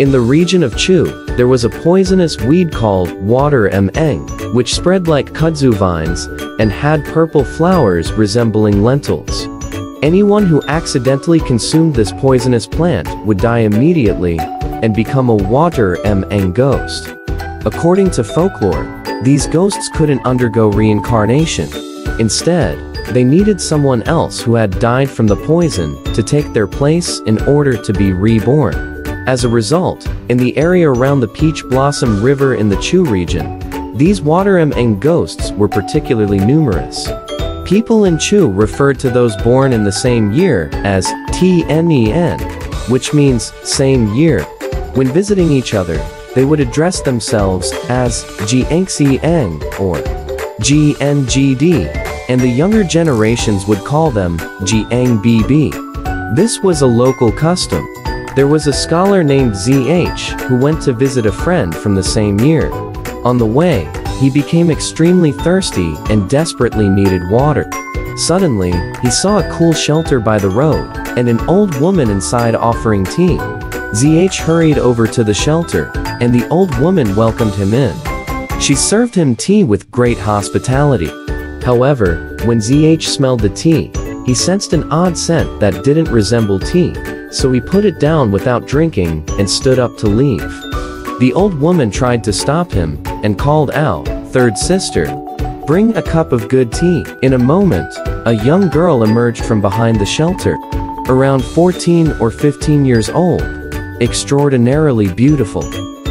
In the region of Chu, there was a poisonous weed called water eng, which spread like kudzu vines and had purple flowers resembling lentils. Anyone who accidentally consumed this poisonous plant would die immediately and become a water eng ghost. According to folklore, these ghosts couldn't undergo reincarnation. Instead, they needed someone else who had died from the poison to take their place in order to be reborn. As a result, in the area around the Peach Blossom River in the Chu region, these water eng ghosts were particularly numerous. People in Chu referred to those born in the same year as Tnen, which means same year. When visiting each other, they would address themselves as Jiangxiang or GNGD, and the younger generations would call them Jiangbb. This was a local custom. There was a scholar named ZH who went to visit a friend from the same year. On the way, he became extremely thirsty and desperately needed water. Suddenly, he saw a cool shelter by the road, and an old woman inside offering tea. ZH hurried over to the shelter, and the old woman welcomed him in. She served him tea with great hospitality. However, when ZH smelled the tea, he sensed an odd scent that didn't resemble tea, so he put it down without drinking and stood up to leave. The old woman tried to stop him and called out, "Third sister, bring a cup of good tea." In a moment, a young girl emerged from behind the shelter, around 14 or 15 years old, extraordinarily beautiful.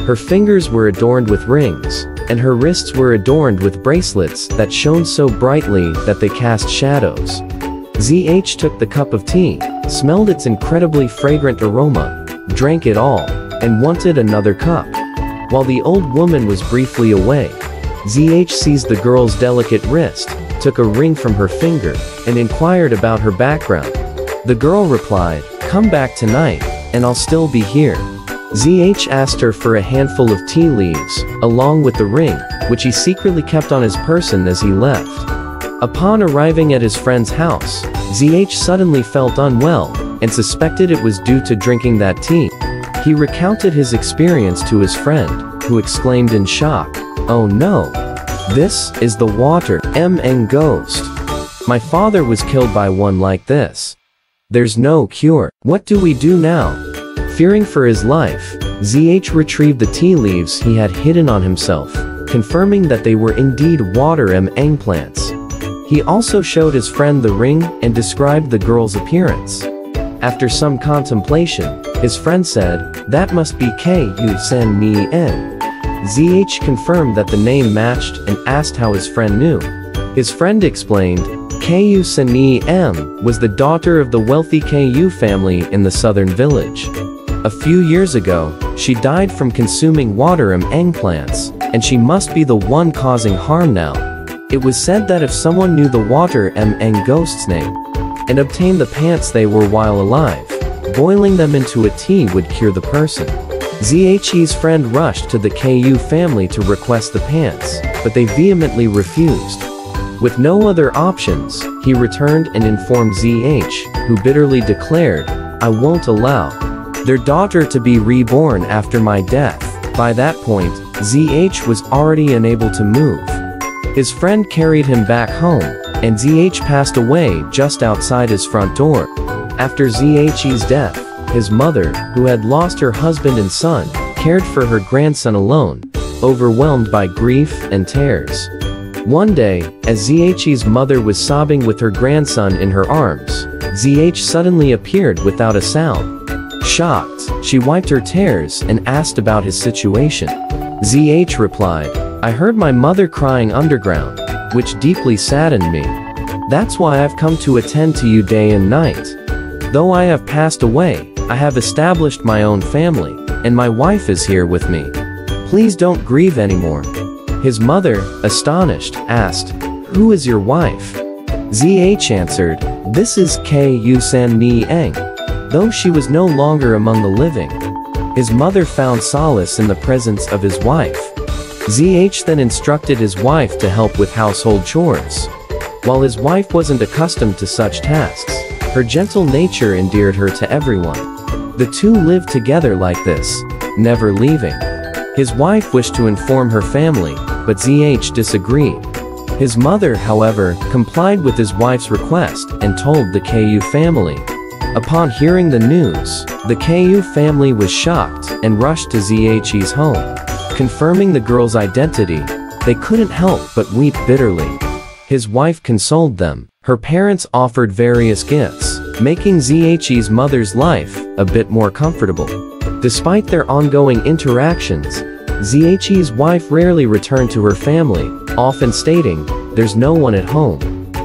Her fingers were adorned with rings, and her wrists were adorned with bracelets that shone so brightly that they cast shadows. ZH took the cup of tea, smelled its incredibly fragrant aroma, drank it all, and wanted another cup. While the old woman was briefly away, ZH seized the girl's delicate wrist, took a ring from her finger, and inquired about her background. The girl replied, "Come back tonight, and I'll still be here." ZH asked her for a handful of tea leaves, along with the ring, which he secretly kept on his person as he left. Upon arriving at his friend's house, ZH suddenly felt unwell, and suspected it was due to drinking that tea. He recounted his experience to his friend, who exclaimed in shock, "Oh no! This is the water eng ghost. My father was killed by one like this. There's no cure. What do we do now?" Fearing for his life, ZH retrieved the tea leaves he had hidden on himself, confirming that they were indeed water eng plants. He also showed his friend the ring and described the girl's appearance. After some contemplation, his friend said, "That must be Kou Sanniang." ZH confirmed that the name matched and asked how his friend knew. His friend explained, Kou Sanniang was the daughter of the wealthy Kou family in the southern village. A few years ago, she died from consuming water eng plants, and she must be the one causing harm now. It was said that if someone knew the water eng ghost's name, and obtained the pants they were while alive, boiling them into a tea would cure the person. ZH's friend rushed to the Kou family to request the pants, but they vehemently refused. With no other options, he returned and informed ZH, who bitterly declared, "I won't allow their daughter to be reborn after my death." By that point, ZH was already unable to move. His friend carried him back home, and ZH passed away just outside his front door. After ZH's death, his mother, who had lost her husband and son, cared for her grandson alone, overwhelmed by grief and tears. One day, as ZH's mother was sobbing with her grandson in her arms, ZH suddenly appeared without a sound. Shocked, she wiped her tears and asked about his situation. ZH replied, "I heard my mother crying underground, which deeply saddened me. That's why I've come to attend to you day and night. Though I have passed away, I have established my own family, and my wife is here with me. Please don't grieve anymore." His mother, astonished, asked, "Who is your wife?" ZH answered, "This is Kou Sanniang." Though she was no longer among the living, his mother found solace in the presence of his wife. ZH then instructed his wife to help with household chores. While his wife wasn't accustomed to such tasks, her gentle nature endeared her to everyone. The two lived together like this, never leaving. His wife wished to inform her family, but ZH disagreed. His mother, however, complied with his wife's request and told the Kou family. Upon hearing the news, the Kou family was shocked and rushed to ZH's home. Confirming the girl's identity, they couldn't help but weep bitterly. His wife consoled them. Her parents offered various gifts, making ZH's mother's life a bit more comfortable. Despite their ongoing interactions, ZH's wife rarely returned to her family, often stating, "There's no one at home.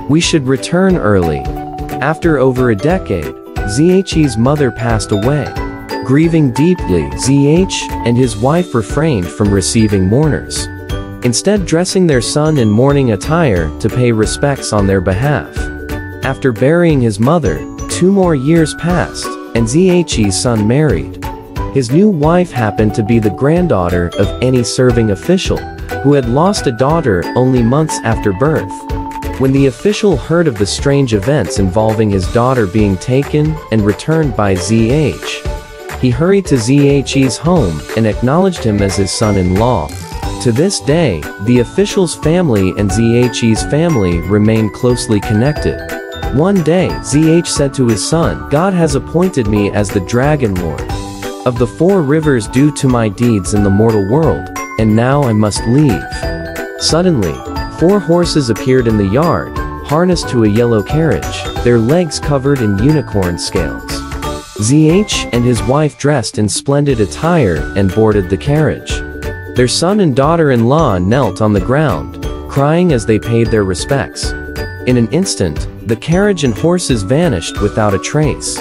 We should return early." After over a decade, ZH's mother passed away. Grieving deeply, ZH and his wife refrained from receiving mourners, instead dressing their son in mourning attire to pay respects on their behalf. After burying his mother, 2 more years passed, and ZH's son married. His new wife happened to be the granddaughter of any serving official, who had lost a daughter only months after birth. When the official heard of the strange events involving his daughter being taken and returned by ZH, he hurried to ZH's home and acknowledged him as his son-in-law. To this day, the official's family and ZH's family remain closely connected. One day, ZH said to his son, "God has appointed me as the Dragon Lord of the 4 rivers due to my deeds in the mortal world, and now I must leave." Suddenly, 4 horses appeared in the yard, harnessed to a yellow carriage, their legs covered in unicorn scales. ZH and his wife dressed in splendid attire and boarded the carriage. Their son and daughter-in-law knelt on the ground, crying as they paid their respects. In an instant, the carriage and horses vanished without a trace.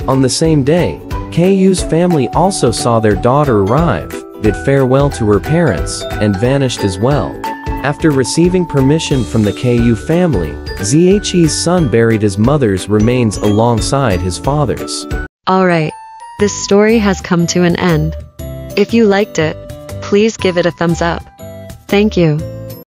On the same day, Kou's family also saw their daughter arrive, bid farewell to her parents, and vanished as well. After receiving permission from the Kou family, ZH's son buried his mother's remains alongside his father's. Alright, this story has come to an end. If you liked it, please give it a thumbs up. Thank you.